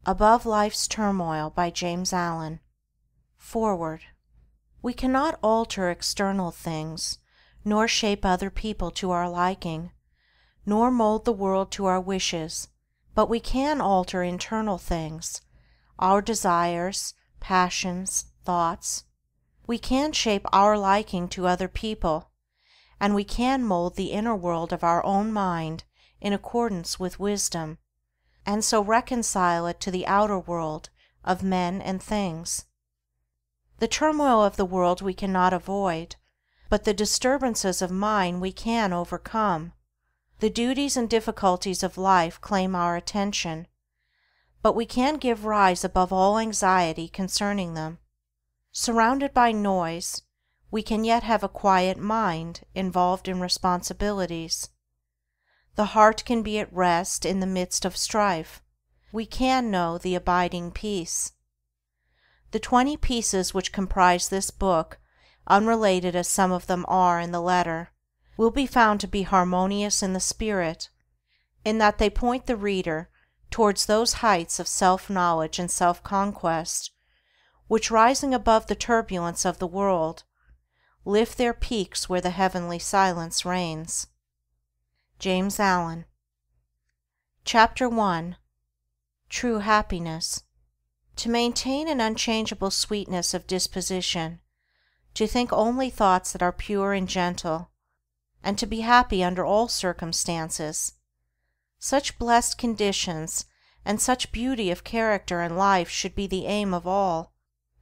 Above Life's Turmoil by James Allen. Foreword. We cannot alter external things, nor shape other people to our liking, nor mold the world to our wishes, but we can alter internal things, our desires, passions, thoughts. We can shape our liking to other people, and we can mold the inner world of our own mind in accordance with wisdom, and so reconcile it to the outer world of men and things. The turmoil of the world we cannot avoid, but the disturbances of mind we can overcome. The duties and difficulties of life claim our attention, but we can give rise above all anxiety concerning them. Surrounded by noise, we can yet have a quiet mind involved in responsibilities. The heart can be at rest in the midst of strife. We can know the abiding peace. The 20 pieces which comprise this book, unrelated as some of them are in the letter, will be found to be harmonious in the spirit, in that they point the reader towards those heights of self-knowledge and self-conquest, which, rising above the turbulence of the world, lift their peaks where the heavenly silence reigns. James Allen. Chapter 1. True Happiness. To maintain an unchangeable sweetness of disposition, to think only thoughts that are pure and gentle, and to be happy under all circumstances. Such blessed conditions and such beauty of character and life should be the aim of all,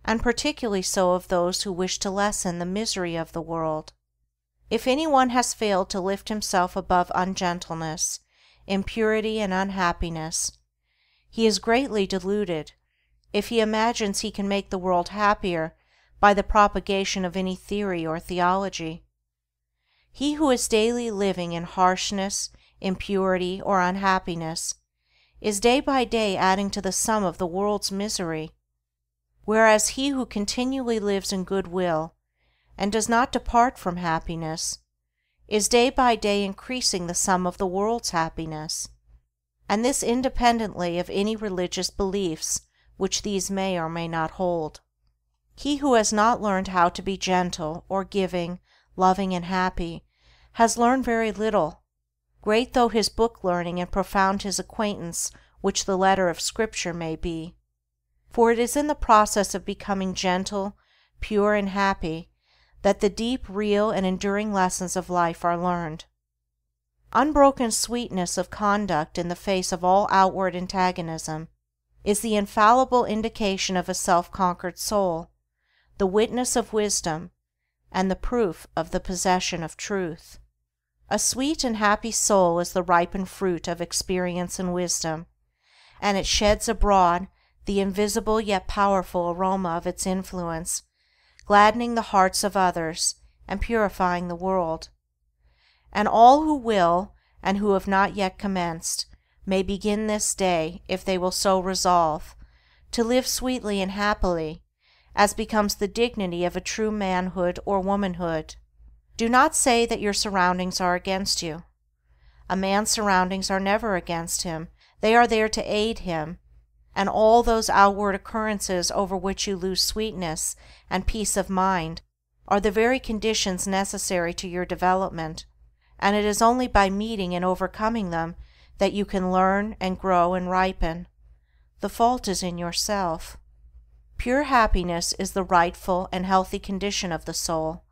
and particularly so of those who wish to lessen the misery of the world. If anyone has failed to lift himself above ungentleness, impurity, and unhappiness, he is greatly deluded if he imagines he can make the world happier by the propagation of any theory or theology. He who is daily living in harshness, impurity, or unhappiness is day by day adding to the sum of the world's misery, whereas he who continually lives in goodwill and does not depart from happiness is day by day increasing the sum of the world's happiness, and this independently of any religious beliefs which these may or may not hold. He who has not learned how to be gentle or giving, loving, and happy has learned very little, great though his book learning and profound his acquaintance which the letter of Scripture may be, for it is in the process of becoming gentle, pure, and happy that the deep, real, and enduring lessons of life are learned. Unbroken sweetness of conduct in the face of all outward antagonism is the infallible indication of a self-conquered soul, the witness of wisdom, and the proof of the possession of truth. A sweet and happy soul is the ripened fruit of experience and wisdom, and it sheds abroad the invisible yet powerful aroma of its influence, gladdening the hearts of others and purifying the world. And all who will, and who have not yet commenced, may begin this day, if they will so resolve, to live sweetly and happily, as becomes the dignity of a true manhood or womanhood. Do not say that your surroundings are against you. A man's surroundings are never against him, they are there to aid him, and all those outward occurrences over which you lose sweetness and peace of mind are the very conditions necessary to your development, and it is only by meeting and overcoming them that you can learn and grow and ripen. The fault is in yourself. Pure happiness is the rightful and healthy condition of the soul,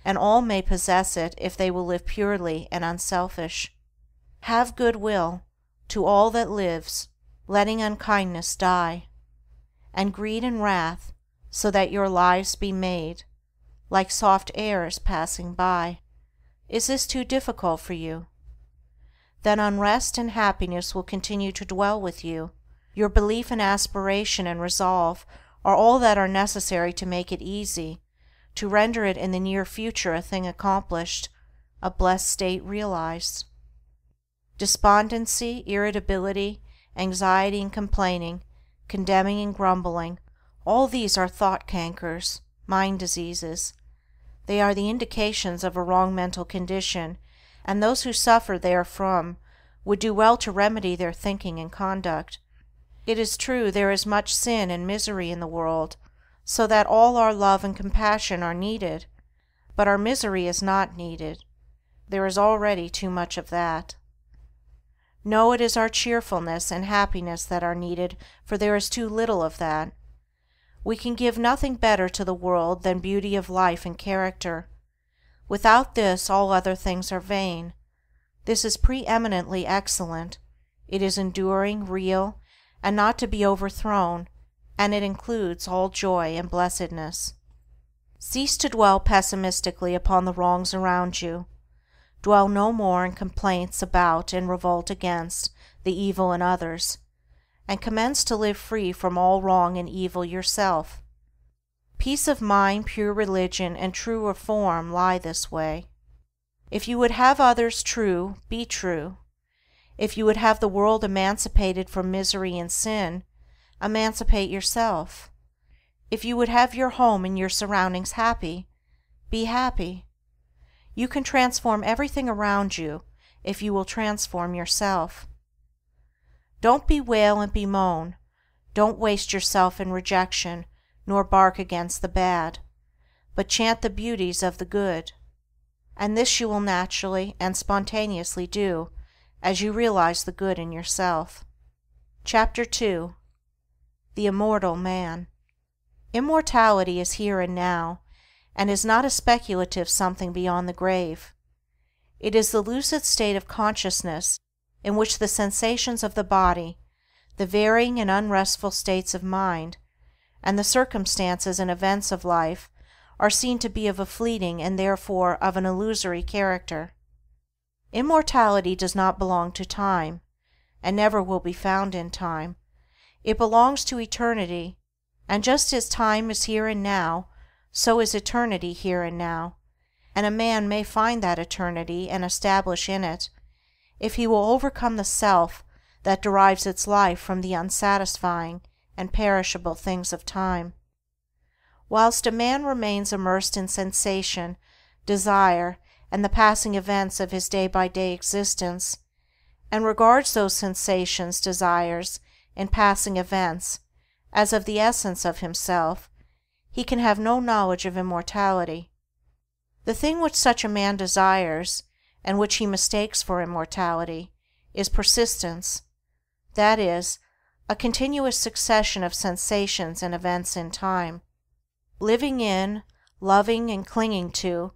and all may possess it if they will live purely and unselfish. Have good will to all that lives, letting unkindness die, and greed and wrath, so that your lives be made like soft airs passing by. Is this too difficult for you? Then unrest and happiness will continue to dwell with you. Your belief and aspiration and resolve are all that are necessary to make it easy, to render it in the near future a thing accomplished, a blessed state realized. Despondency, irritability, anxiety and complaining, condemning and grumbling, all these are thought cankers, mind diseases. They are the indications of a wrong mental condition, and those who suffer therefrom would do well to remedy their thinking and conduct. It is true there is much sin and misery in the world, so that all our love and compassion are needed, but our misery is not needed. There is already too much of that. No, it is our cheerfulness and happiness that are needed, for there is too little of that. We can give nothing better to the world than beauty of life and character. Without this all other things are vain. This is preeminently excellent. It is enduring, real, and not to be overthrown, and it includes all joy and blessedness. Cease to dwell pessimistically upon the wrongs around you. Dwell no more in complaints about and revolt against the evil in others, and commence to live free from all wrong and evil yourself. Peace of mind, pure religion, and true reform lie this way. If you would have others true, be true. If you would have the world emancipated from misery and sin, emancipate yourself. If you would have your home and your surroundings happy, be happy. You can transform everything around you if you will transform yourself. Don't bewail and bemoan. Don't waste yourself in rejection, nor bark against the bad, but chant the beauties of the good. And this you will naturally and spontaneously do as you realize the good in yourself. Chapter 2. The Immortal Man. Immortality is here and now, and is not a speculative something beyond the grave. It is the lucid state of consciousness in which the sensations of the body, the varying and unrestful states of mind, and the circumstances and events of life are seen to be of a fleeting and therefore of an illusory character. Immortality does not belong to time, and never will be found in time. It belongs to eternity, and just as time is here and now, so is eternity here and now, and a man may find that eternity and establish in it, if he will overcome the self that derives its life from the unsatisfying and perishable things of time. Whilst a man remains immersed in sensation, desire, and the passing events of his day-by-day existence, and regards those sensations, desires, and passing events as of the essence of himself, he can have no knowledge of immortality. The thing which such a man desires, and which he mistakes for immortality, is persistence, that is, a continuous succession of sensations and events in time, living in, loving and clinging to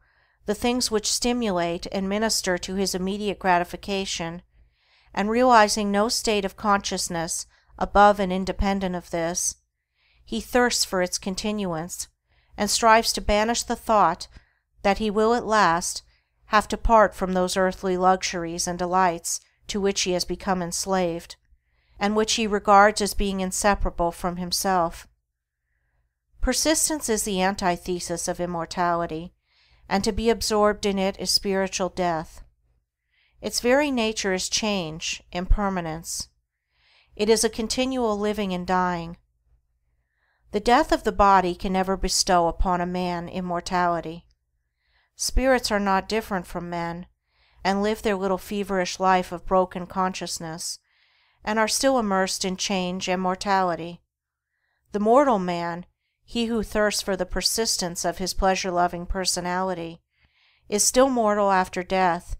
the things which stimulate and minister to his immediate gratification, and realizing no state of consciousness above and independent of this, he thirsts for its continuance, and strives to banish the thought that he will at last have to part from those earthly luxuries and delights to which he has become enslaved, and which he regards as being inseparable from himself. Persistence is the antithesis of immortality, and to be absorbed in it is spiritual death. Its very nature is change, impermanence. It is a continual living and dying. The death of the body can never bestow upon a man immortality. Spirits are not different from men, and live their little feverish life of broken consciousness, and are still immersed in change and mortality. The mortal man, he who thirsts for the persistence of his pleasure-loving personality, is still mortal after death,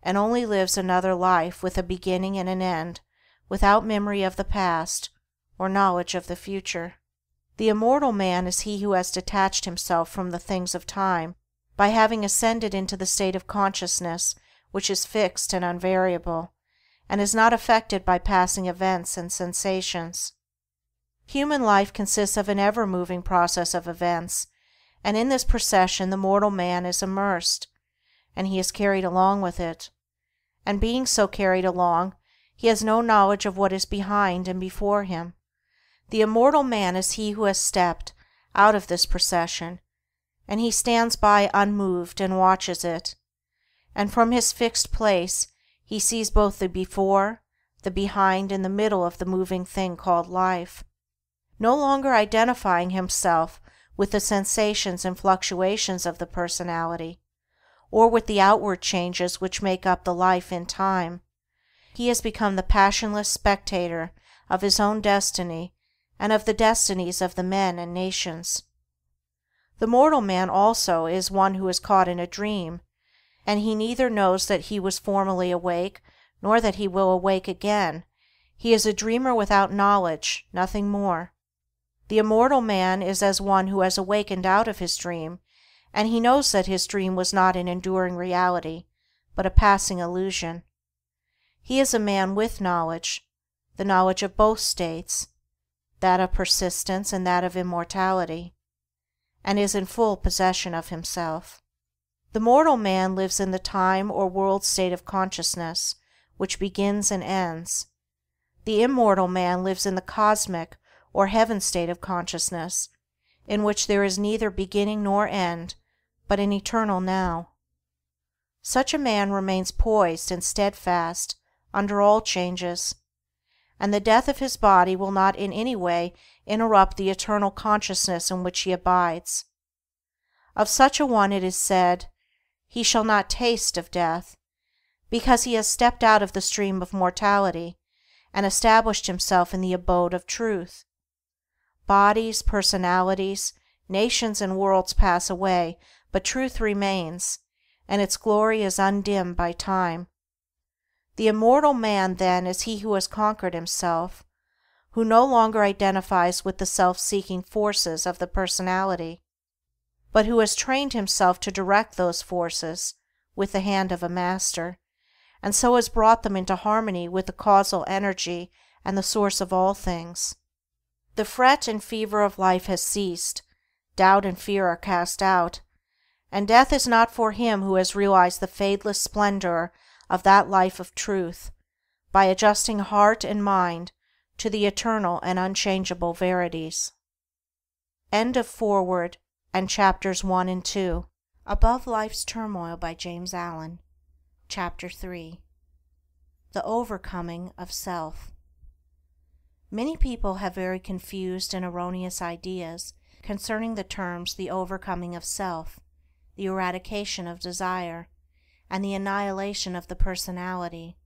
and only lives another life with a beginning and an end, without memory of the past, or knowledge of the future. The immortal man is he who has detached himself from the things of time, by having ascended into the state of consciousness which is fixed and unvariable, and is not affected by passing events and sensations. Human life consists of an ever-moving process of events, and in this procession the mortal man is immersed, and he is carried along with it, and being so carried along, he has no knowledge of what is behind and before him. The immortal man is he who has stepped out of this procession, and he stands by unmoved and watches it, and from his fixed place he sees both the before, the behind, and the middle of the moving thing called life. No longer identifying himself with the sensations and fluctuations of the personality, or with the outward changes which make up the life in time, he has become the passionless spectator of his own destiny and of the destinies of the men and nations. The mortal man also is one who is caught in a dream, and he neither knows that he was formerly awake nor that he will awake again. He is a dreamer without knowledge, nothing more. The immortal man is as one who has awakened out of his dream, and he knows that his dream was not an enduring reality, but a passing illusion. He is a man with knowledge, the knowledge of both states, that of persistence and that of immortality, and is in full possession of himself. The mortal man lives in the time or world state of consciousness, which begins and ends. The immortal man lives in the cosmic or heaven state of consciousness, in which there is neither beginning nor end, but an eternal now. Such a man remains poised and steadfast under all changes, and the death of his body will not in any way interrupt the eternal consciousness in which he abides. Of such a one it is said, "He shall not taste of death," because he has stepped out of the stream of mortality and established himself in the abode of truth. Bodies, personalities, nations and worlds pass away, but truth remains, and its glory is undimmed by time. The immortal man then is he who has conquered himself, who no longer identifies with the self-seeking forces of the personality, but who has trained himself to direct those forces with the hand of a master, and so has brought them into harmony with the causal energy and the source of all things. The fret and fever of life has ceased, doubt and fear are cast out, and death is not for him who has realized the fadeless splendor of that life of truth, by adjusting heart and mind to the eternal and unchangeable verities. End of Foreword and Chapters 1 and 2. Above Life's Turmoil by James Allen. Chapter 3. The Overcoming of Self. Many people have very confused and erroneous ideas concerning the terms the overcoming of self, the eradication of desire, and the annihilation of the personality.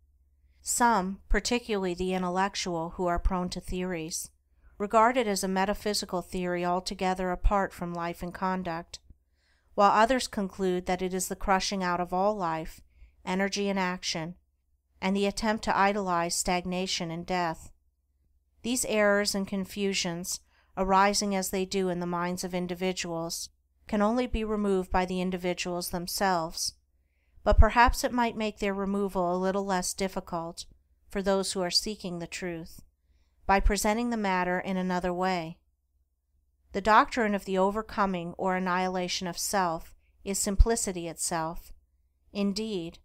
Some, particularly the intellectual who are prone to theories, regard it as a metaphysical theory altogether apart from life and conduct, while others conclude that it is the crushing out of all life, energy and action, and the attempt to idolize stagnation and death. These errors and confusions, arising as they do in the minds of individuals, can only be removed by the individuals themselves, but perhaps it might make their removal a little less difficult for those who are seeking the truth, by presenting the matter in another way. The doctrine of the overcoming or annihilation of self is simplicity itself. Indeed,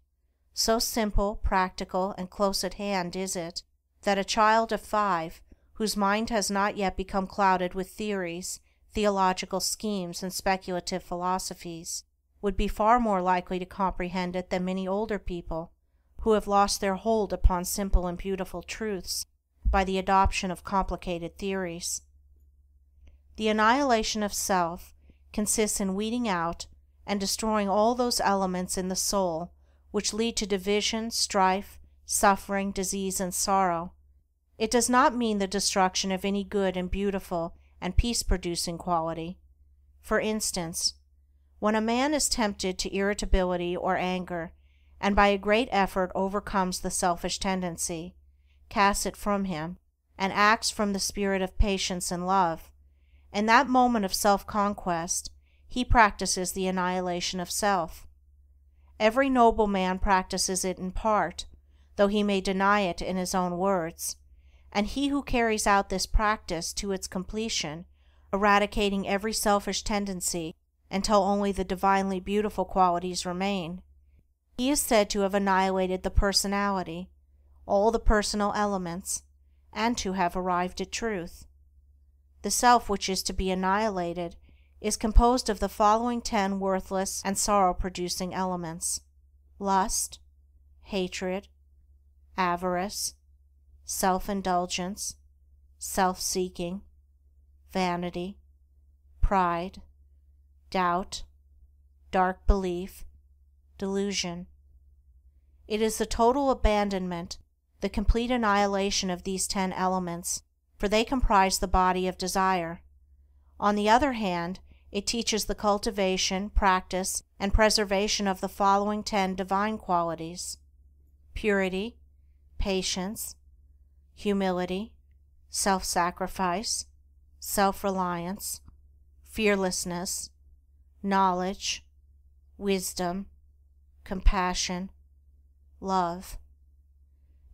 so simple, practical, and close at hand is it, that a child of 5, whose mind has not yet become clouded with theories, theological schemes, and speculative philosophies, would be far more likely to comprehend it than many older people, who have lost their hold upon simple and beautiful truths by the adoption of complicated theories. The annihilation of self consists in weeding out and destroying all those elements in the soul which lead to division, strife, suffering, disease, and sorrow. It does not mean the destruction of any good and beautiful and peace-producing quality. For instance, when a man is tempted to irritability or anger, and by a great effort overcomes the selfish tendency, casts it from him, and acts from the spirit of patience and love, in that moment of self-conquest he practices the annihilation of self. Every noble man practices it in part, though he may deny it in his own words, and he who carries out this practice to its completion, eradicating every selfish tendency until only the divinely beautiful qualities remain, he is said to have annihilated the personality, all the personal elements, and to have arrived at truth. The self which is to be annihilated is composed of the following 10 worthless and sorrow-producing elements: lust, hatred, avarice, self-indulgence, self-seeking, vanity, pride, doubt, dark belief, delusion. It is the total abandonment the complete annihilation of these 10 elements, for they comprise the body of desire. On the other hand, it teaches the cultivation, practice, and preservation of the following 10 divine qualities: purity, patience, humility, self-sacrifice, self-reliance, fearlessness, knowledge, wisdom, compassion, love.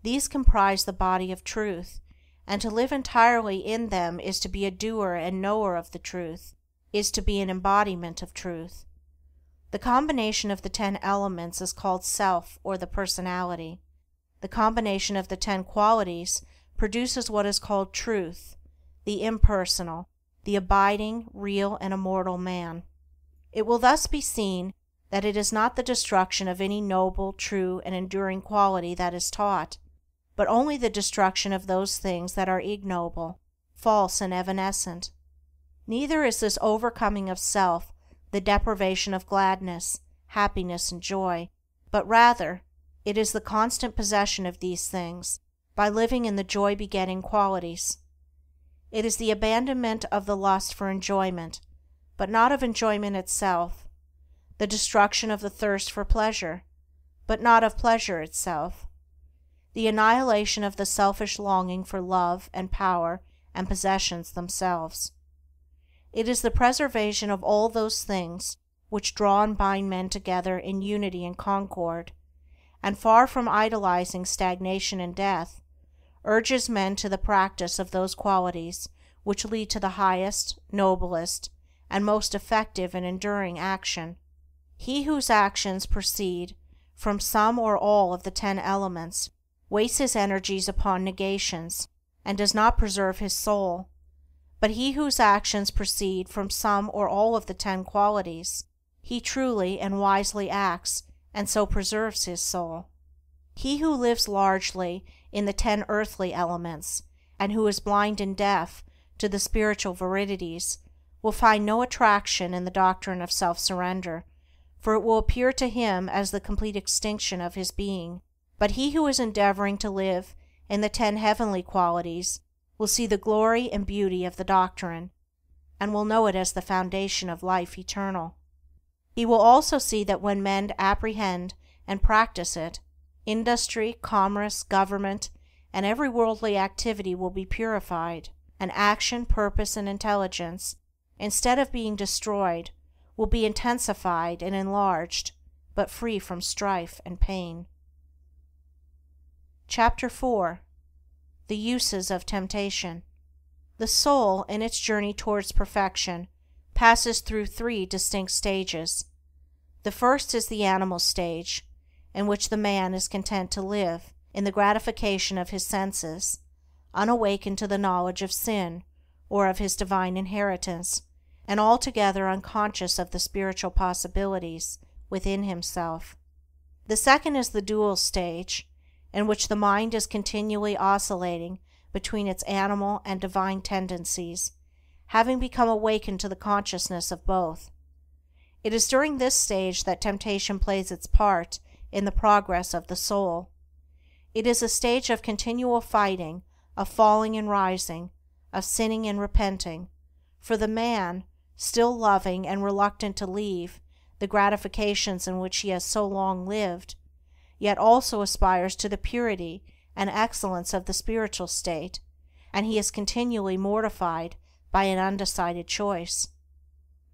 These comprise the body of truth, and to live entirely in them is to be a doer and knower of the truth, is to be an embodiment of truth. The combination of the 10 elements is called self, or the personality. The combination of the 10 qualities produces what is called truth, the impersonal, the abiding, real, and immortal man. It will thus be seen that it is not the destruction of any noble, true, and enduring quality that is taught, but only the destruction of those things that are ignoble, false, and evanescent. Neither is this overcoming of self the deprivation of gladness, happiness, and joy, but rather it is the constant possession of these things by living in the joy-begetting qualities. It is the abandonment of the lust for enjoyment, but not of enjoyment itself, the destruction of the thirst for pleasure, but not of pleasure itself, the annihilation of the selfish longing for love and power and possessions themselves. It is the preservation of all those things which draw and bind men together in unity and concord, and far from idolizing stagnation and death, urges men to the practice of those qualities which lead to the highest, noblest, and most effective and enduring action. He whose actions proceed from some or all of the 10 elements wastes his energies upon negations, and does not preserve his soul, but he whose actions proceed from some or all of the 10 qualities, he truly and wisely acts, and so preserves his soul. He who lives largely in the 10 earthly elements, and who is blind and deaf to the spiritual verities, will find no attraction in the doctrine of self-surrender, for it will appear to him as the complete extinction of his being. But he who is endeavoring to live in the 10 heavenly qualities will see the glory and beauty of the doctrine, and will know it as the foundation of life eternal. He will also see that when men apprehend and practice it, industry, commerce, government, and every worldly activity will be purified, and action, purpose, and intelligence, instead of being destroyed, will be intensified and enlarged, but free from strife and pain. Chapter 4. The Uses of Temptation. The soul, in its journey towards perfection, passes through 3 distinct stages. The first is the animal stage, in which the man is content to live in the gratification of his senses, unawakened to the knowledge of sin or of his divine inheritance, and altogether unconscious of the spiritual possibilities within himself. The second is the dual stage, in which the mind is continually oscillating between its animal and divine tendencies, having become awakened to the consciousness of both. It is during this stage that temptation plays its part in the progress of the soul. It is a stage of continual fighting, of falling and rising, of sinning and repenting, for the man, still loving and reluctant to leave the gratifications in which he has so long lived, yet also aspires to the purity and excellence of the spiritual state, and he is continually mortified by an undecided choice.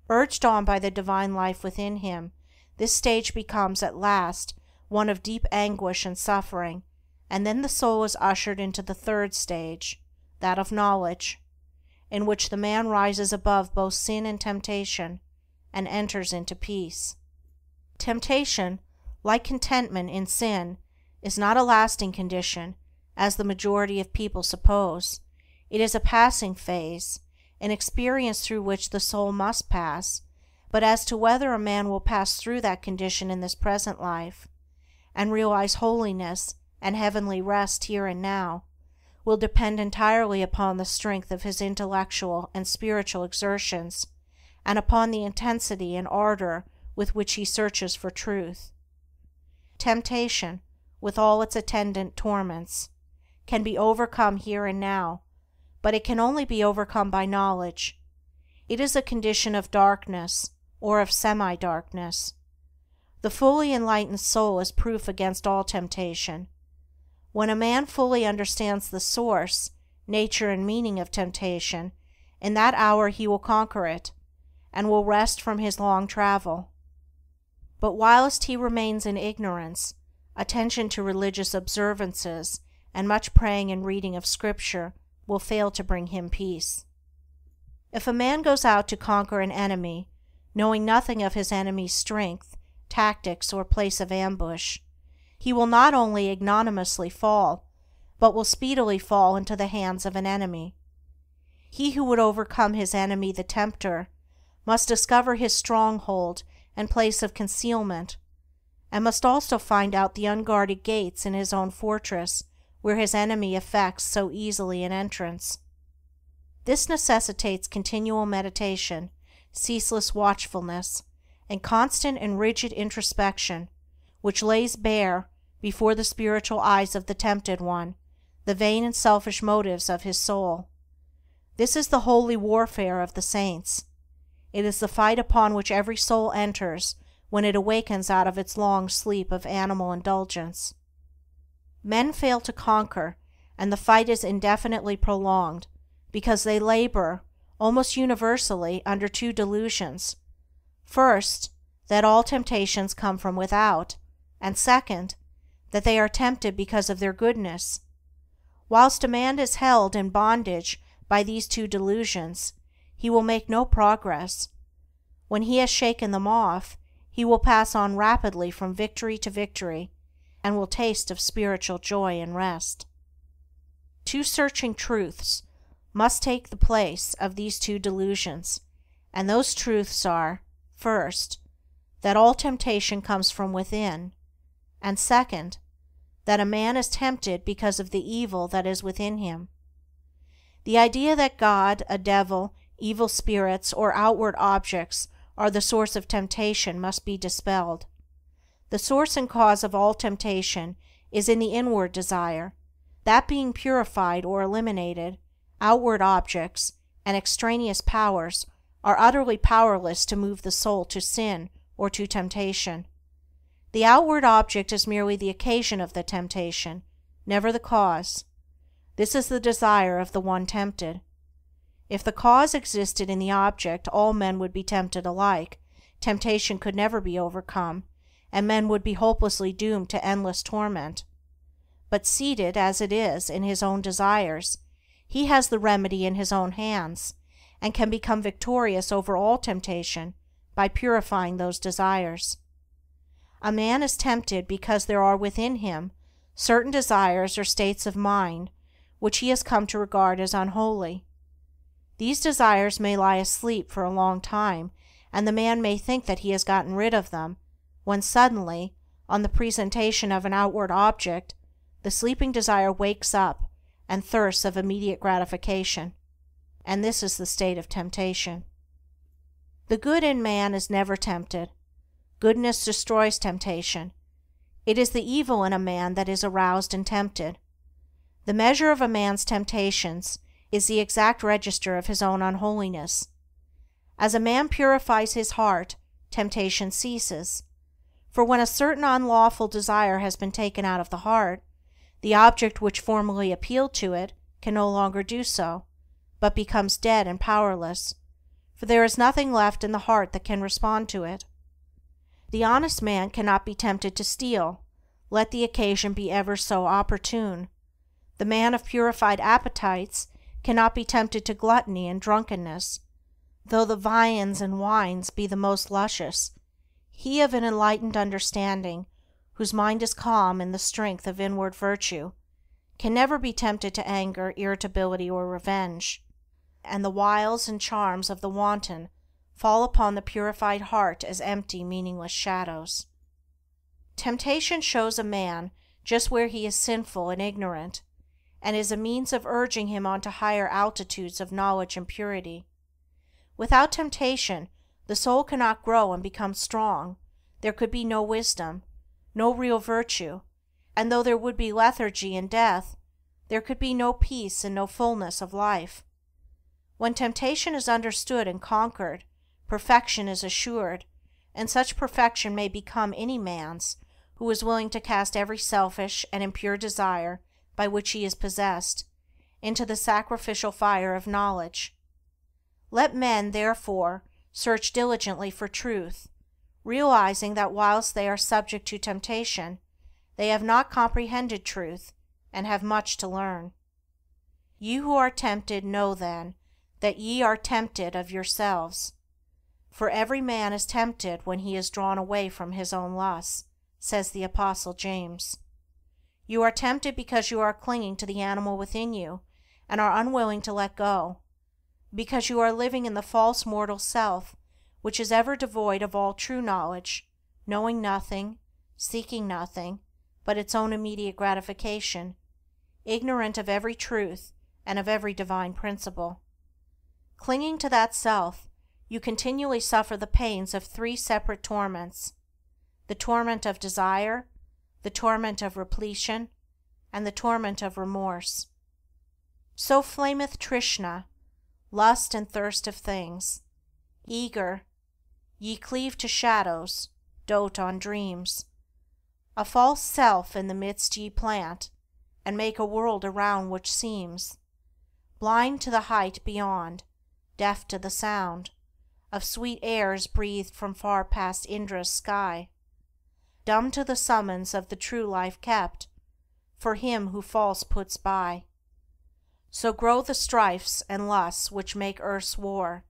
Urged on by the divine life within him, this stage becomes at last one of deep anguish and suffering, and then the soul is ushered into the third stage, that of knowledge, in which the man rises above both sin and temptation, and enters into peace. Temptation, like contentment in sin, is not a lasting condition, as the majority of people suppose. It is a passing phase, an experience through which the soul must pass, but as to whether a man will pass through that condition in this present life, and realize holiness and heavenly rest here and now, will depend entirely upon the strength of his intellectual and spiritual exertions, and upon the intensity and ardor with which he searches for truth. Temptation, with all its attendant torments, can be overcome here and now, but it can only be overcome by knowledge. It is a condition of darkness, or of semi-darkness. The fully enlightened soul is proof against all temptation. When a man fully understands the source, nature, and meaning of temptation, in that hour he will conquer it, and will rest from his long travel. But whilst he remains in ignorance, attention to religious observances and much praying and reading of Scripture will fail to bring him peace. If a man goes out to conquer an enemy, knowing nothing of his enemy's strength, tactics, or place of ambush, he will not only ignominiously fall, but will speedily fall into the hands of an enemy. He who would overcome his enemy the tempter must discover his stronghold and place of concealment, and must also find out the unguarded gates in his own fortress where his enemy effects so easily an entrance. This necessitates continual meditation, ceaseless watchfulness, and constant and rigid introspection, which lays bare, before the spiritual eyes of the tempted one, the vain and selfish motives of his soul. This is the holy warfare of the saints. It is the fight upon which every soul enters when it awakens out of its long sleep of animal indulgence. Men fail to conquer, and the fight is indefinitely prolonged, because they labor, almost universally, under two delusions: first, that all temptations come from without, and second, that they are tempted because of their goodness. Whilst a man is held in bondage by these two delusions, he will make no progress. When he has shaken them off, he will pass on rapidly from victory to victory, and will taste of spiritual joy and rest. Two searching truths must take the place of these two delusions, and those truths are, first, that all temptation comes from within, and second, that a man is tempted because of the evil that is within him. The idea that God, a devil, evil spirits, or outward objects are the source of temptation must be dispelled. The source and cause of all temptation is in the inward desire. That being purified or eliminated, outward objects and extraneous powers are utterly powerless to move the soul to sin or to temptation. The outward object is merely the occasion of the temptation, never the cause. This is the desire of the one tempted. If the cause existed in the object, all men would be tempted alike, temptation could never be overcome, and men would be hopelessly doomed to endless torment. But seated, as it is, in his own desires, he has the remedy in his own hands, and can become victorious over all temptation by purifying those desires. A man is tempted because there are within him certain desires or states of mind which he has come to regard as unholy. These desires may lie asleep for a long time, and the man may think that he has gotten rid of them, when suddenly, on the presentation of an outward object, the sleeping desire wakes up and thirsts of immediate gratification, and this is the state of temptation. The good in man is never tempted. Goodness destroys temptation. It is the evil in a man that is aroused and tempted. The measure of a man's temptations is the exact register of his own unholiness. As a man purifies his heart, temptation ceases. For when a certain unlawful desire has been taken out of the heart, the object which formerly appealed to it can no longer do so, but becomes dead and powerless, for there is nothing left in the heart that can respond to it. The honest man cannot be tempted to steal, let the occasion be ever so opportune. The man of purified appetites cannot be tempted to gluttony and drunkenness, though the viands and wines be the most luscious. He of an enlightened understanding, whose mind is calm in the strength of inward virtue, can never be tempted to anger, irritability, or revenge, and the wiles and charms of the wanton fall upon the purified heart as empty, meaningless shadows. Temptation shows a man just where he is sinful and ignorant, and is a means of urging him on to higher altitudes of knowledge and purity. Without temptation, the soul cannot grow and become strong, there could be no wisdom, no real virtue, and though there would be lethargy and death, there could be no peace and no fullness of life. When temptation is understood and conquered, perfection is assured, and such perfection may become any man's who is willing to cast every selfish and impure desire by which he is possessed into the sacrificial fire of knowledge. Let men, therefore, search diligently for truth, realizing that whilst they are subject to temptation, they have not comprehended truth and have much to learn. Ye who are tempted, know then that ye are tempted of yourselves. For every man is tempted when he is drawn away from his own lusts, says the Apostle James. You are tempted because you are clinging to the animal within you and are unwilling to let go, because you are living in the false mortal self, which is ever devoid of all true knowledge, knowing nothing, seeking nothing but its own immediate gratification, ignorant of every truth and of every divine principle. Clinging to that self, you continually suffer the pains of three separate torments: the torment of desire, the torment of repletion, and the torment of remorse. So flameth Trishna, lust and thirst of things. Eager, ye cleave to shadows, dote on dreams. A false self in the midst ye plant, and make a world around which seems blind to the height beyond, deaf to the sound of sweet airs breathed from far past Indra's sky, dumb to the summons of the true life kept for him who false puts by. So grow the strifes and lusts which make earth's war,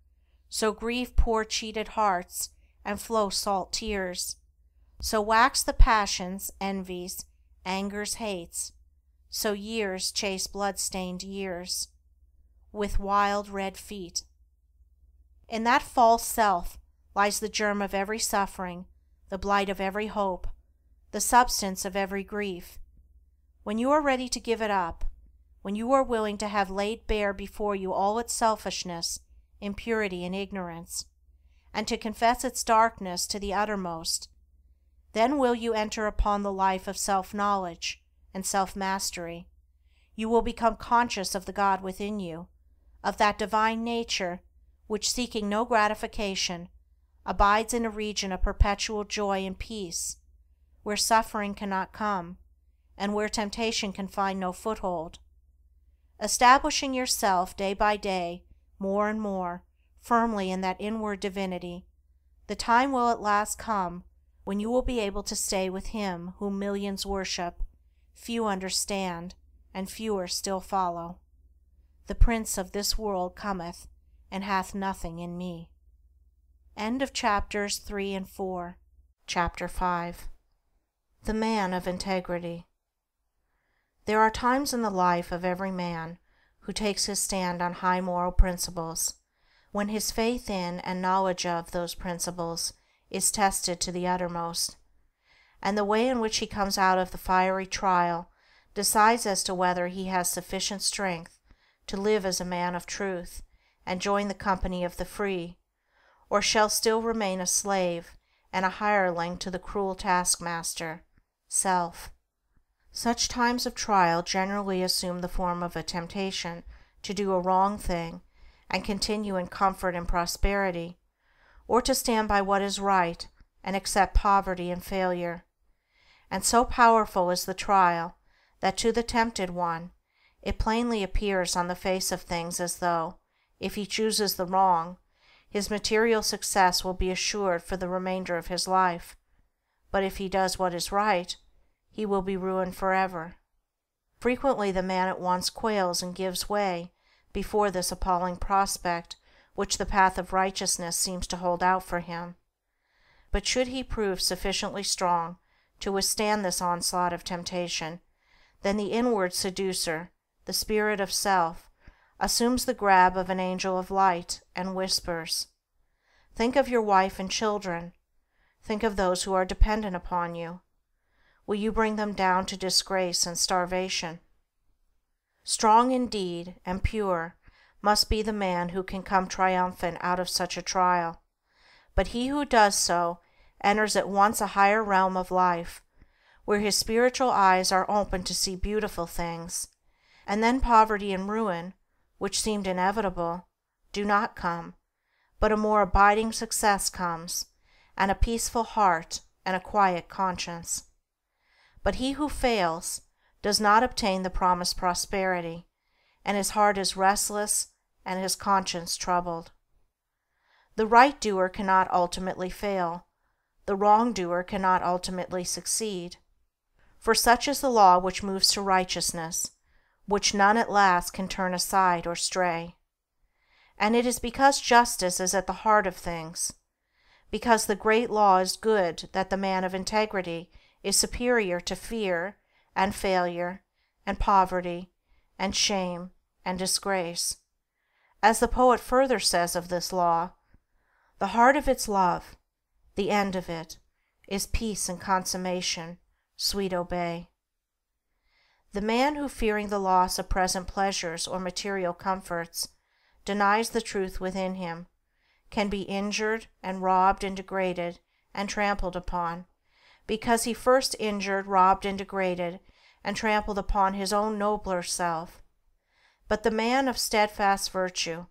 so grieve poor cheated hearts and flow salt tears, so wax the passions, envies, angers, hates, so years chase blood-stained years with wild red feet. In that false self lies the germ of every suffering, the blight of every hope, the substance of every grief. When you are ready to give it up, when you are willing to have laid bare before you all its selfishness, impurity, and ignorance, and to confess its darkness to the uttermost, then will you enter upon the life of self-knowledge and self-mastery. You will become conscious of the God within you, of that divine nature which, seeking no gratification, abides in a region of perpetual joy and peace, where suffering cannot come, and where temptation can find no foothold. Establishing yourself day by day more and more firmly in that inward divinity, the time will at last come when you will be able to stay with Him whom millions worship, few understand, and fewer still follow. The Prince of this world cometh, and hath nothing in me. End of chapters 3 and 4. Chapter 5. The Man of Integrity. There are times in the life of every man who takes his stand on high moral principles, when his faith in and knowledge of those principles is tested to the uttermost, and the way in which he comes out of the fiery trial decides as to whether he has sufficient strength to live as a man of truth and join the company of the free, or shall still remain a slave and a hireling to the cruel taskmaster, self. Such times of trial generally assume the form of a temptation to do a wrong thing and continue in comfort and prosperity, or to stand by what is right and accept poverty and failure. And so powerful is the trial that to the tempted one it plainly appears on the face of things as though, if he chooses the wrong, his material success will be assured for the remainder of his life, but if he does what is right, he will be ruined forever. Frequently the man at once quails and gives way before this appalling prospect which the path of righteousness seems to hold out for him. But should he prove sufficiently strong to withstand this onslaught of temptation, then the inward seducer, the spirit of self, assumes the grab of an angel of light and whispers, "Think of your wife and children. Think of those who are dependent upon you. Will you bring them down to disgrace and starvation?" Strong indeed and pure must be the man who can come triumphant out of such a trial, but he who does so enters at once a higher realm of life, where his spiritual eyes are opened to see beautiful things, and then poverty and ruin, which seemed inevitable, do not come, but a more abiding success comes, and a peaceful heart and a quiet conscience. But he who fails does not obtain the promised prosperity, and his heart is restless and his conscience troubled. The right doer cannot ultimately fail, the wrong doer cannot ultimately succeed. For such is the law which moves to righteousness, which none at last can turn aside or stray. And it is because justice is at the heart of things, because the great law is good, that the man of integrity is superior to fear and failure and poverty and shame and disgrace. As the poet further says of this law, the heart of its love, the end of it, is peace and consummation, sweet obey. The man who, fearing the loss of present pleasures or material comforts, denies the truth within him, can be injured and robbed and degraded and trampled upon, because he first injured, robbed, and degraded and trampled upon his own nobler self. But the man of steadfast virtue,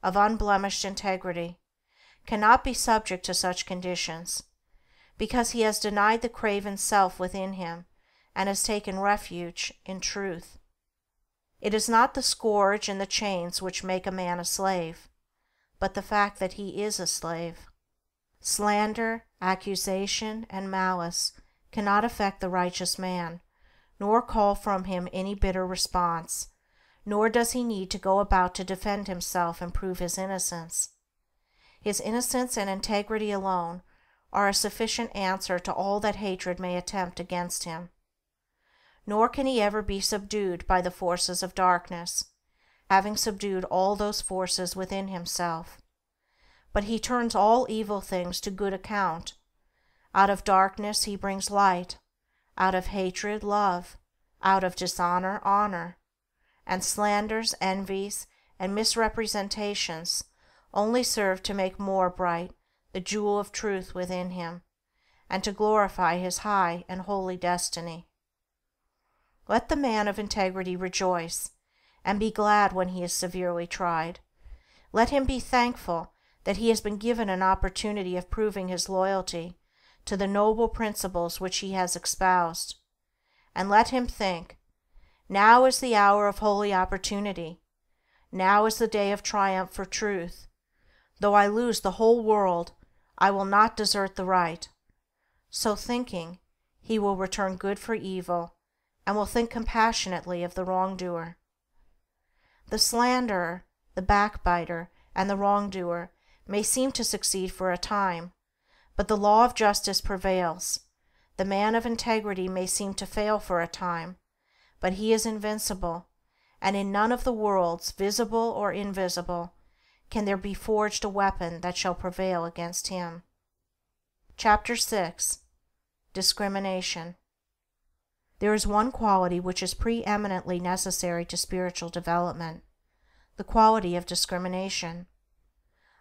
of unblemished integrity, cannot be subject to such conditions, because he has denied the craven self within him and has taken refuge in truth. It is not the scourge and the chains which make a man a slave, but the fact that he is a slave. Slander, accusation, and malice cannot affect the righteous man, nor call from him any bitter response, nor does he need to go about to defend himself and prove his innocence. His innocence and integrity alone are a sufficient answer to all that hatred may attempt against him. Nor can he ever be subdued by the forces of darkness, having subdued all those forces within himself. But he turns all evil things to good account. Out of darkness he brings light, out of hatred love, out of dishonor honor, and slanders, envies, and misrepresentations only serve to make more bright the jewel of truth within him, and to glorify his high and holy destiny. Let the man of integrity rejoice, and be glad when he is severely tried. Let him be thankful that he has been given an opportunity of proving his loyalty to the noble principles which he has espoused. And let him think, now is the hour of holy opportunity. Now is the day of triumph for truth. Though I lose the whole world, I will not desert the right. So thinking, he will return good for evil, and will think compassionately of the wrongdoer. The slanderer, the backbiter, and the wrongdoer may seem to succeed for a time, but the law of justice prevails. The man of integrity may seem to fail for a time, but he is invincible, and in none of the worlds, visible or invisible, can there be forged a weapon that shall prevail against him. Chapter 6. Discrimination. There is one quality which is preeminently necessary to spiritual development, the quality of discrimination.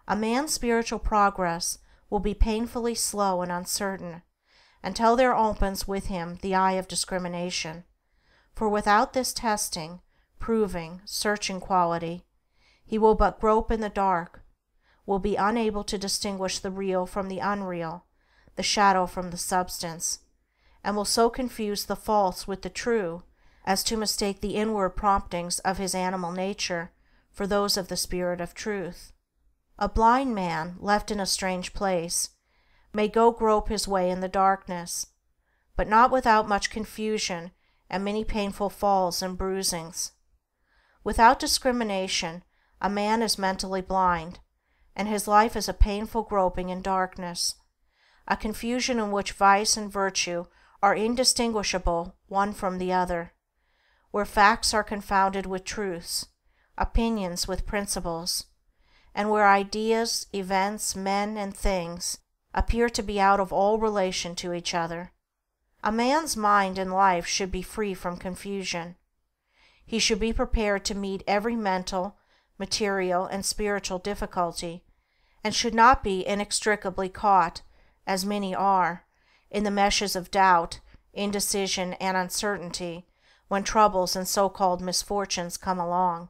A man's spiritual progress will be painfully slow and uncertain until there opens with him the eye of discrimination, for without this testing, proving, searching quality, he will but grope in the dark, will be unable to distinguish the real from the unreal, the shadow from the substance, and will so confuse the false with the true as to mistake the inward promptings of his animal nature for those of the Spirit of Truth. A blind man, left in a strange place, may go grope his way in the darkness, but not without much confusion and many painful falls and bruisings. Without discrimination, a man is mentally blind, and his life is a painful groping in darkness, a confusion in which vice and virtue are indistinguishable one from the other, where facts are confounded with truths, opinions with principles, and where ideas, events, men, and things appear to be out of all relation to each other. A man's mind and life should be free from confusion. He should be prepared to meet every mental, material, and spiritual difficulty, and should not be inextricably caught, as many are, in the meshes of doubt, indecision, and uncertainty, when troubles and so-called misfortunes come along.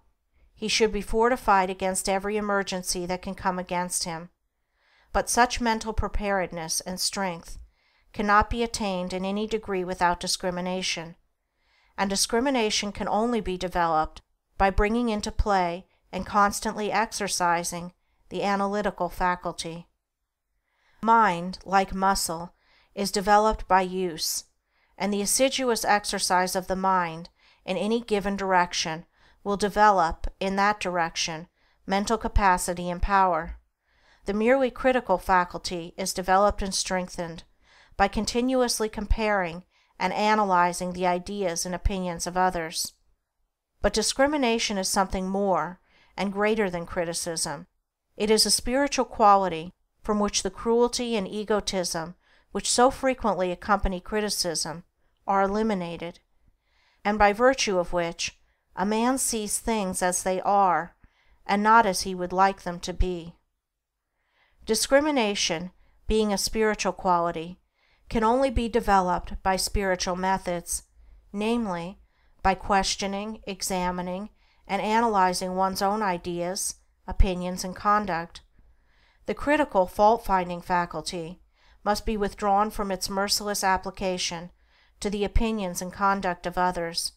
He should be fortified against every emergency that can come against him. But such mental preparedness and strength cannot be attained in any degree without discrimination, and discrimination can only be developed by bringing into play and constantly exercising the analytical faculty. Mind, like muscle, is developed by use, and the assiduous exercise of the mind in any given direction will develop, in that direction, mental capacity and power. The merely critical faculty is developed and strengthened by continuously comparing and analyzing the ideas and opinions of others. But discrimination is something more and greater than criticism. It is a spiritual quality from which the cruelty and egotism which so frequently accompany criticism are eliminated, and by virtue of which a man sees things as they are and not as he would like them to be. Discrimination, being a spiritual quality, can only be developed by spiritual methods, namely, by questioning, examining, and analyzing one's own ideas, opinions, and conduct. The critical, fault-finding faculty must be withdrawn from its merciless application to the opinions and conduct of others,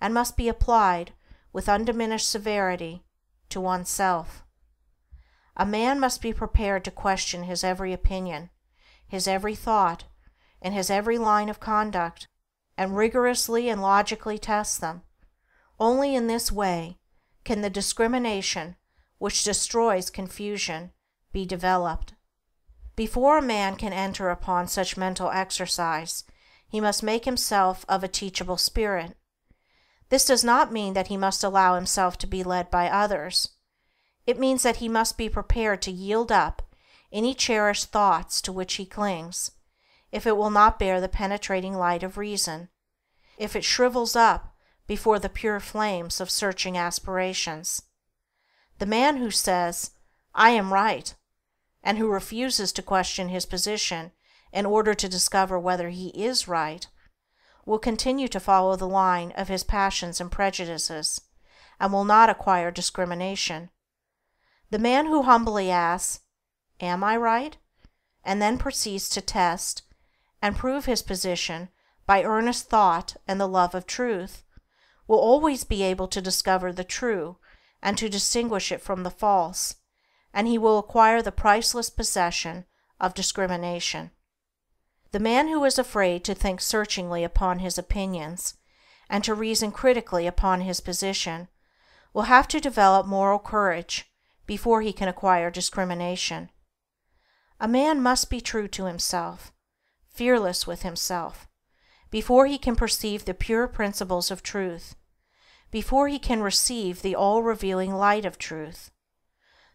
and must be applied, with undiminished severity, to oneself. A man must be prepared to question his every opinion, his every thought, and his every line of conduct, and rigorously and logically test them. Only in this way can the discrimination which destroys confusion be developed. Before a man can enter upon such mental exercise, he must make himself of a teachable spirit. This does not mean that he must allow himself to be led by others. It means that he must be prepared to yield up any cherished thoughts to which he clings, if it will not bear the penetrating light of reason, if it shrivels up before the pure flames of searching aspirations. The man who says, "I am right," and who refuses to question his position in order to discover whether he is right, will continue to follow the line of his passions and prejudices, and will not acquire discrimination. The man who humbly asks, "Am I right?" and then proceeds to test and prove his position by earnest thought and the love of truth, will always be able to discover the true and to distinguish it from the false, and he will acquire the priceless possession of discrimination. The man who is afraid to think searchingly upon his opinions and to reason critically upon his position will have to develop moral courage before he can acquire discrimination. A man must be true to himself, fearless with himself, before he can perceive the pure principles of truth, before he can receive the all-revealing light of truth.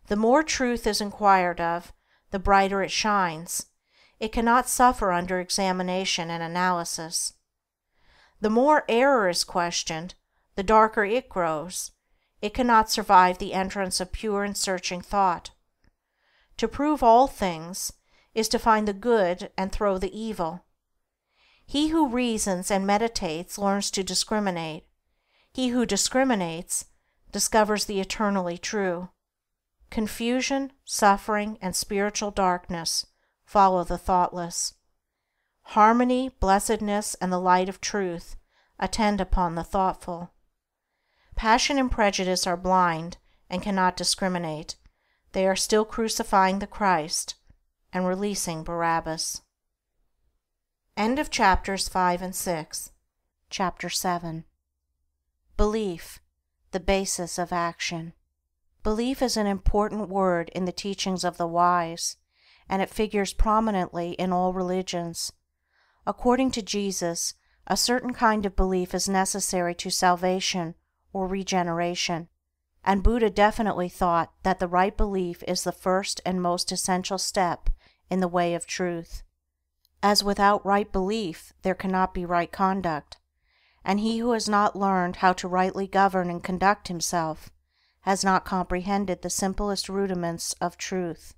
The more truth is inquired of, the brighter it shines. It cannot suffer under examination and analysis. The more error is questioned, the darker it grows. It cannot survive the entrance of pure and searching thought. To prove all things is to find the good and throw the evil. He who reasons and meditates learns to discriminate. He who discriminates discovers the eternally true. Confusion, suffering, and spiritual darkness follow the thoughtless. Harmony, blessedness, and the light of truth attend upon the thoughtful. Passion and prejudice are blind and cannot discriminate. They are still crucifying the Christ and releasing Barabbas. End of chapters 5 and 6. Chapter 7. Belief, the basis of action. Belief is an important word in the teachings of the wise, and it figures prominently in all religions. According to Jesus, a certain kind of belief is necessary to salvation or regeneration, and Buddha definitely thought that the right belief is the first and most essential step in the way of truth. As without right belief there cannot be right conduct, and he who has not learned how to rightly govern and conduct himself has not comprehended the simplest rudiments of truth.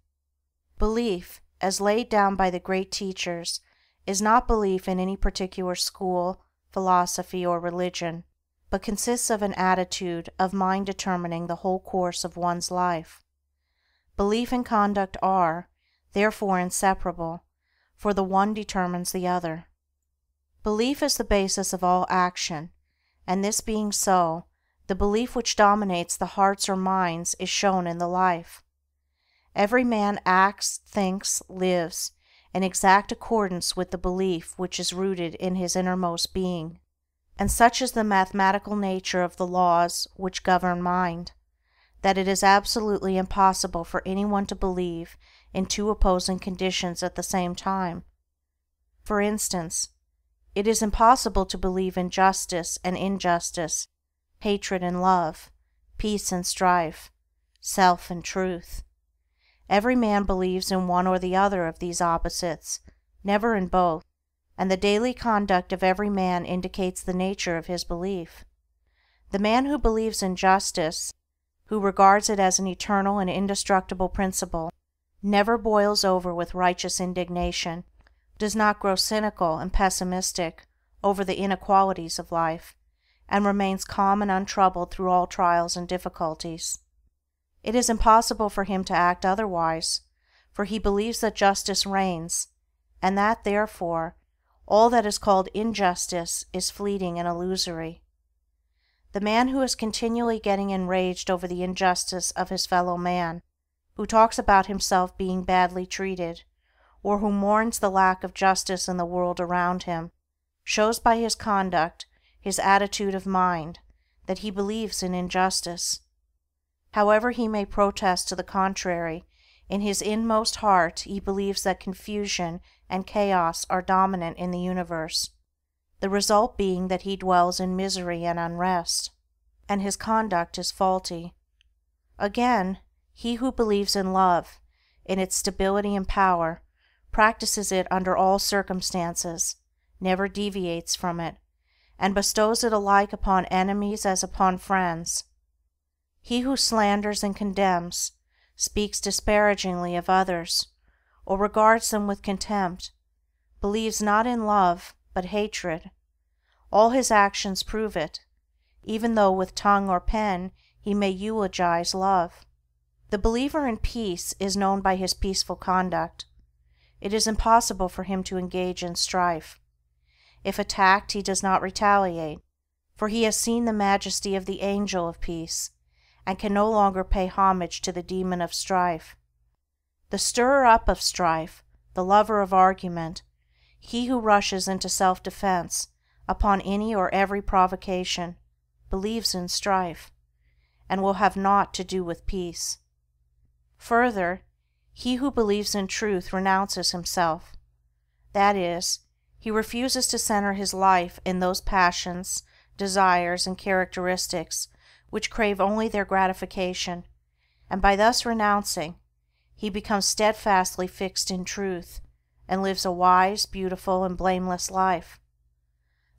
Belief, as laid down by the great teachers, is not belief in any particular school, philosophy, or religion, but consists of an attitude of mind determining the whole course of one's life. Belief and conduct are, therefore, inseparable, for the one determines the other. Belief is the basis of all action, and this being so, the belief which dominates the hearts or minds is shown in the life. Every man acts, thinks, lives in exact accordance with the belief which is rooted in his innermost being, and such is the mathematical nature of the laws which govern mind, that it is absolutely impossible for anyone to believe in two opposing conditions at the same time. For instance, it is impossible to believe in justice and injustice, hatred and love, peace and strife, self and truth. Every man believes in one or the other of these opposites, never in both, and the daily conduct of every man indicates the nature of his belief. The man who believes in justice, who regards it as an eternal and indestructible principle, never boils over with righteous indignation, does not grow cynical and pessimistic over the inequalities of life, and remains calm and untroubled through all trials and difficulties. It is impossible for him to act otherwise, for he believes that justice reigns, and that, therefore, all that is called injustice is fleeting and illusory. The man who is continually getting enraged over the injustice of his fellow man, who talks about himself being badly treated, or who mourns the lack of justice in the world around him, shows by his conduct, his attitude of mind, that he believes in injustice. However he may protest to the contrary, in his inmost heart he believes that confusion and chaos are dominant in the universe, the result being that he dwells in misery and unrest, and his conduct is faulty. Again, he who believes in love, in its stability and power, practices it under all circumstances, never deviates from it, and bestows it alike upon enemies as upon friends. He who slanders and condemns, speaks disparagingly of others, or regards them with contempt, believes not in love, but hatred. All his actions prove it, even though with tongue or pen he may eulogize love. The believer in peace is known by his peaceful conduct. It is impossible for him to engage in strife. If attacked, he does not retaliate, for he has seen the majesty of the angel of peace, and can no longer pay homage to the demon of strife. The stirrer-up of strife, the lover of argument, he who rushes into self-defense upon any or every provocation, believes in strife, and will have naught to do with peace. Further, he who believes in truth renounces himself. That is, he refuses to center his life in those passions, desires, and characteristics which crave only their gratification, and by thus renouncing, he becomes steadfastly fixed in truth, and lives a wise, beautiful, and blameless life.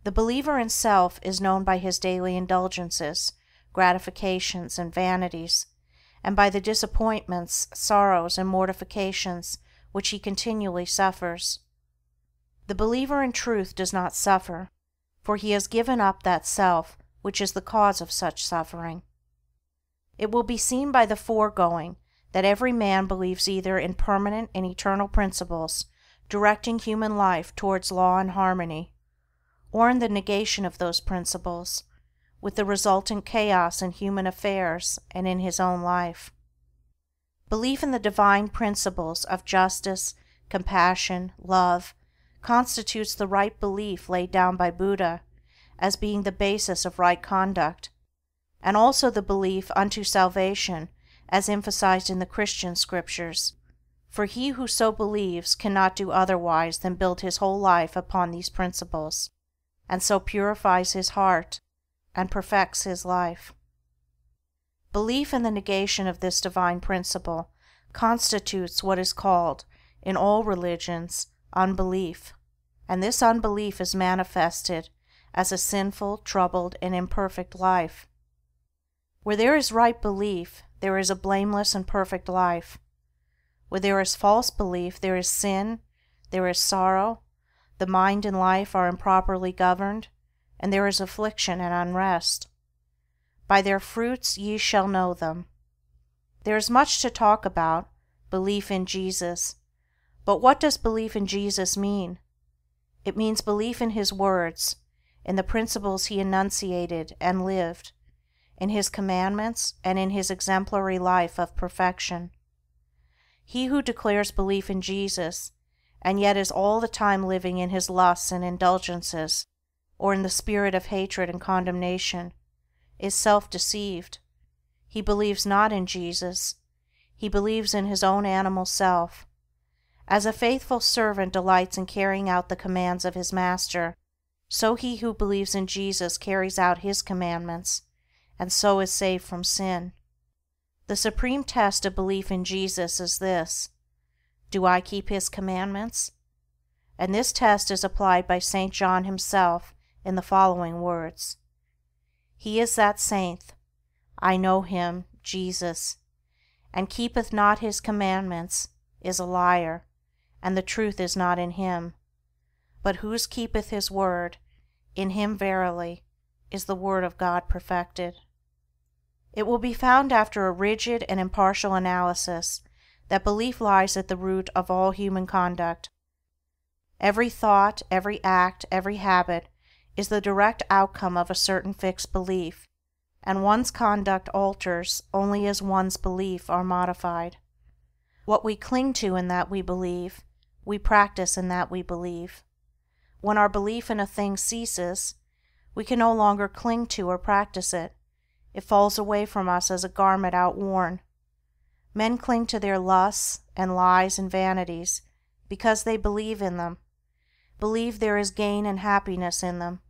The believer in self is known by his daily indulgences, gratifications, and vanities, and by the disappointments, sorrows, and mortifications which he continually suffers. The believer in truth does not suffer, for he has given up that self which is the cause of such suffering. It will be seen by the foregoing that every man believes either in permanent and eternal principles directing human life towards law and harmony, or in the negation of those principles, with the resultant chaos in human affairs and in his own life. Belief in the divine principles of justice, compassion, love, constitutes the right belief laid down by Buddha as being the basis of right conduct, and also the belief unto salvation as emphasized in the Christian scriptures, for he who so believes cannot do otherwise than build his whole life upon these principles, and so purifies his heart and perfects his life. Belief in the negation of this divine principle constitutes what is called, in all religions, unbelief, and this unbelief is manifested as a sinful, troubled, and imperfect life. Where there is right belief, there is a blameless and perfect life. Where there is false belief, there is sin, there is sorrow, the mind and life are improperly governed, and there is affliction and unrest. By their fruits ye shall know them. There is much to talk about belief in Jesus, but what does belief in Jesus mean? It means belief in His words, in the principles He enunciated and lived, in His commandments, and in His exemplary life of perfection. He who declares belief in Jesus, and yet is all the time living in his lusts and indulgences, or in the spirit of hatred and condemnation, is self-deceived. He believes not in Jesus. He believes in his own animal self. As a faithful servant delights in carrying out the commands of his master, so he who believes in Jesus carries out His commandments, and so is saved from sin. The supreme test of belief in Jesus is this: do I keep His commandments? And this test is applied by St. John himself in the following words: He is that saint, I know him, Jesus, and keepeth not His commandments, is a liar, and the truth is not in him. But whose keepeth His word, in him verily is the word of God perfected. It will be found after a rigid and impartial analysis that belief lies at the root of all human conduct. Every thought, every act, every habit is the direct outcome of a certain fixed belief, and one's conduct alters only as one's belief are modified. What we cling to in that we believe, we practice in that we believe. When our belief in a thing ceases, we can no longer cling to or practice it. It falls away from us as a garment outworn. Men cling to their lusts and lies and vanities because they believe in them, believe there is gain and happiness in them.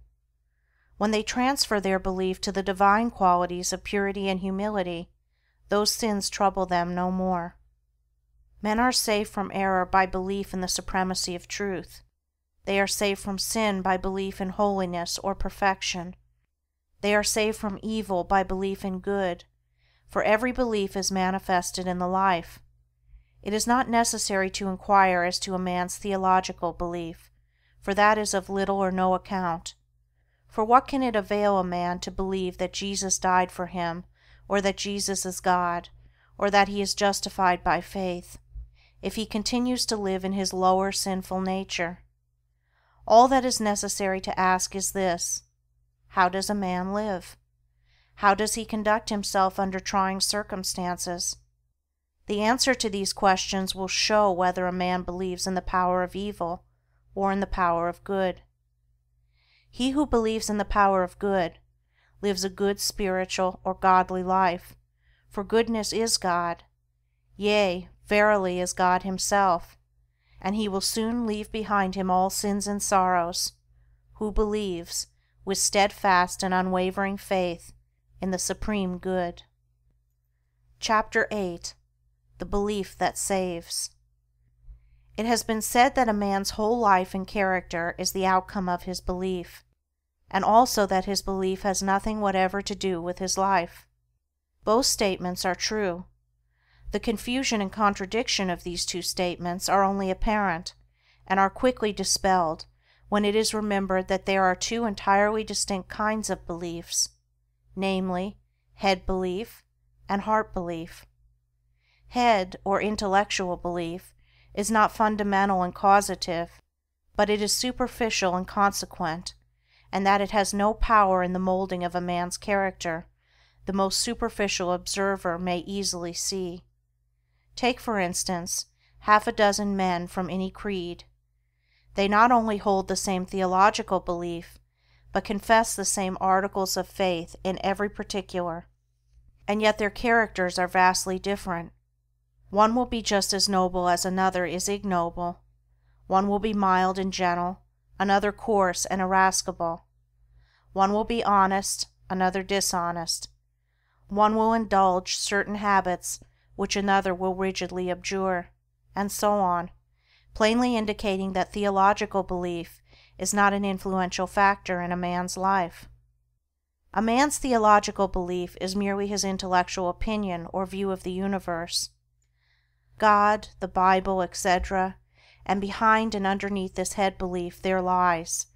When they transfer their belief to the divine qualities of purity and humility, those sins trouble them no more. Men are saved from error by belief in the supremacy of truth. They are saved from sin by belief in holiness or perfection. They are saved from evil by belief in good, for every belief is manifested in the life. It is not necessary to inquire as to a man's theological belief, for that is of little or no account. For what can it avail a man to believe that Jesus died for him, or that Jesus is God, or that he is justified by faith, if he continues to live in his lower sinful nature? All that is necessary to ask is this: how does a man live? How does he conduct himself under trying circumstances? The answer to these questions will show whether a man believes in the power of evil or in the power of good. He who believes in the power of good lives a good spiritual or godly life, for goodness is God, yea, verily is God Himself, and he will soon leave behind him all sins and sorrows, who believes, with steadfast and unwavering faith, in the supreme good. Chapter 8. The Belief that Saves. It has been said that a man's whole life and character is the outcome of his belief, and also that his belief has nothing whatever to do with his life. Both statements are true. The confusion and contradiction of these two statements are only apparent, and are quickly dispelled when it is remembered that there are two entirely distinct kinds of beliefs, namely, head belief and heart belief. Head, or intellectual belief, is not fundamental and causative, but it is superficial and consequent, and that it has no power in the molding of a man's character, the most superficial observer may easily see. Take, for instance, half a dozen men from any creed. They not only hold the same theological belief, but confess the same articles of faith in every particular, and yet their characters are vastly different. One will be just as noble as another is ignoble. One will be mild and gentle, another coarse and irascible. One will be honest, another dishonest. One will indulge certain habits which another will rigidly abjure, and so on, plainly indicating that theological belief is not an influential factor in a man's life. A man's theological belief is merely his intellectual opinion or view of the universe. God, the Bible, etc., and behind and underneath this head belief there lies,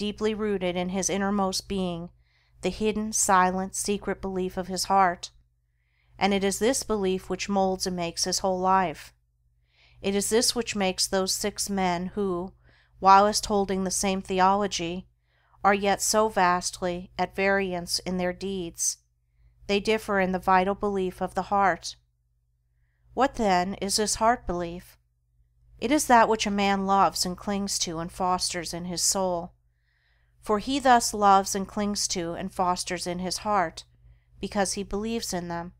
deeply rooted in his innermost being, the hidden, silent, secret belief of his heart, and it is this belief which molds and makes his whole life. It is this which makes those 6 men who, whilst holding the same theology, are yet so vastly at variance in their deeds. They differ in the vital belief of the heart. What, then, is this heart belief? It is that which a man loves and clings to and fosters in his soul. For he thus loves and clings to and fosters in his heart, because he believes in them,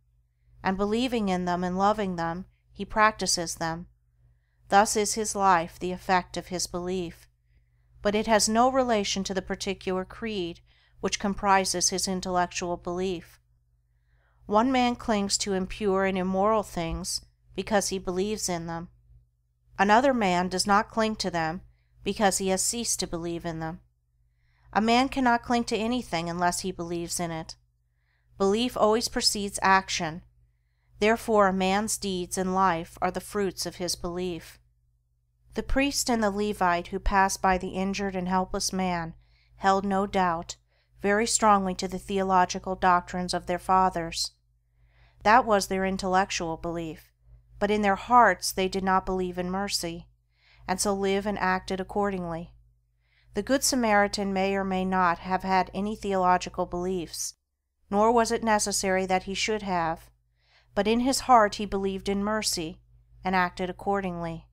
and believing in them and loving them, he practices them. Thus is his life the effect of his belief, but it has no relation to the particular creed which comprises his intellectual belief. One man clings to impure and immoral things because he believes in them. Another man does not cling to them because he has ceased to believe in them. A man cannot cling to anything unless he believes in it. Belief always precedes action, therefore a man's deeds and life are the fruits of his belief. The priest and the Levite who passed by the injured and helpless man held no doubt very strongly to the theological doctrines of their fathers. That was their intellectual belief, but in their hearts they did not believe in mercy, and so lived and acted accordingly. The Good Samaritan may or may not have had any theological beliefs, nor was it necessary that he should have, but in his heart he believed in mercy, and acted accordingly.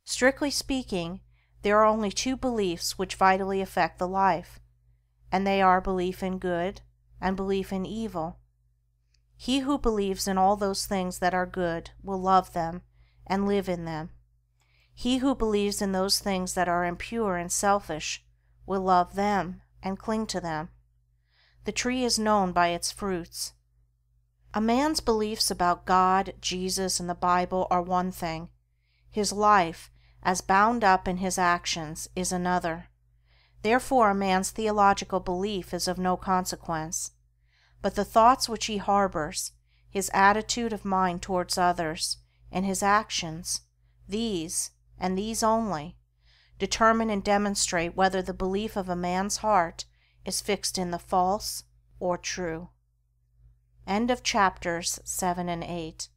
Strictly speaking, there are only 2 beliefs which vitally affect the life, and they are belief in good and belief in evil. He who believes in all those things that are good will love them and live in them. He who believes in those things that are impure and selfish will love them and cling to them. The tree is known by its fruits. A man's beliefs about God, Jesus, and the Bible are one thing. His life, as bound up in his actions, is another. Therefore a man's theological belief is of no consequence. But the thoughts which he harbors, his attitude of mind towards others, and his actions, these, and these only, determine and demonstrate whether the belief of a man's heart is fixed in the false or true. End of chapters 7 and 8.